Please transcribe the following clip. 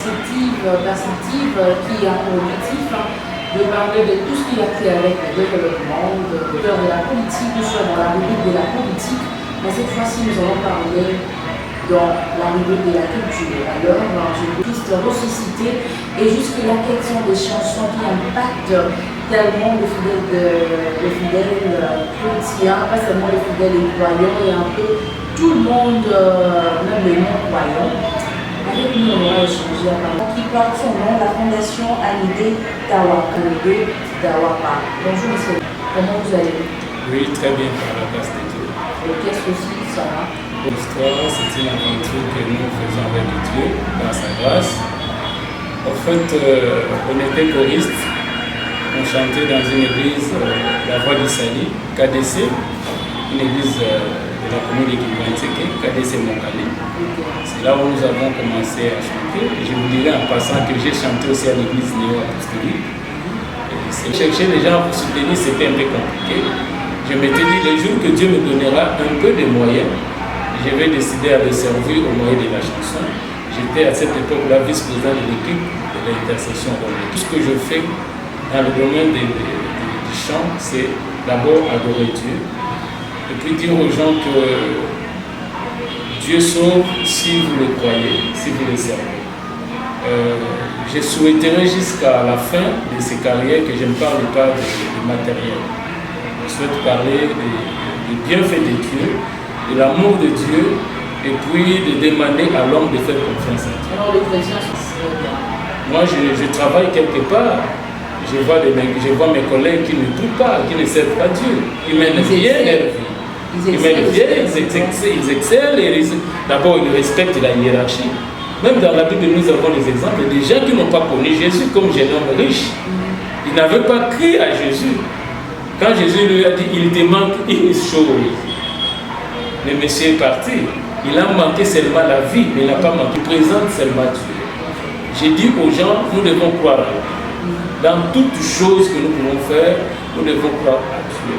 Perspective qui a pour objectif de parler de tout ce qui a trait avec le développement, de la politique, nous sommes dans la rubrique de la politique, mais cette fois-ci nous allons parler dans la rubrique de la culture. Alors, j'ai une piste ressuscitée et jusque-là, quelles sont des chansons qui impactent tellement les fidèles chrétiens, pas seulement les fidèles et croyants, et un peu tout le monde, même les non-croyants. Avec nous, on va échanger à parler qui porte son nom, la Fondation Amide Tawapa. Bonjour monsieur, comment vous allez? Oui, très bien, par la grâce de Dieu. Et qu'est-ce que c'est ça va? L'histoire, c'est une aventure que nous faisons avec Dieu, dans sa grâce. En fait, on était choristes, on chantait dans une église, la Voix du Salut, KDC, une église de la commune de Kikwanteke, KDC Monkali. C'est là où nous avons commencé à chanter. Je vous dirai en passant que j'ai chanté aussi à l'église néo-apostolique. Chercher les gens pour soutenir, c'était un peu compliqué. Je m'étais dit, le jour que Dieu me donnera un peu de moyens, je vais décider à le servir au moyen de la chanson. J'étais à cette époque-là vice-président de l'équipe de l'intercession. Donc, tout ce que je fais dans le domaine du chant, c'est d'abord adorer Dieu. Et puis dire aux gens que Dieu sauve si vous le croyez, si vous le servez. Je souhaiterais jusqu'à la fin de ces carrières que je ne parle pas de matériel. Je souhaite parler des bienfaits de Dieu, de l'amour de Dieu, et puis de demander à l'homme de faire confiance à Dieu. Alors les chrétiens sont bien. Moi, je travaille quelque part. Je vois mes collègues qui ne prient pas, qui ne servent pas Dieu. Ils mènent bien leur vie. Ils excellent. D'abord, ils respectent la hiérarchie. Même dans la Bible, nous avons des exemples des gens qui n'ont pas connu Jésus comme jeune homme riche. Ils n'avaient pas crié à Jésus. Quand Jésus lui a dit, il te manque une chose. Le monsieur est parti. Il a manqué seulement la vie, mais il n'a pas manqué. Il présente seulement Dieu. J'ai dit aux gens, nous devons croire à Dieu. Dans toutes choses que nous pouvons faire, nous devons croire à Dieu.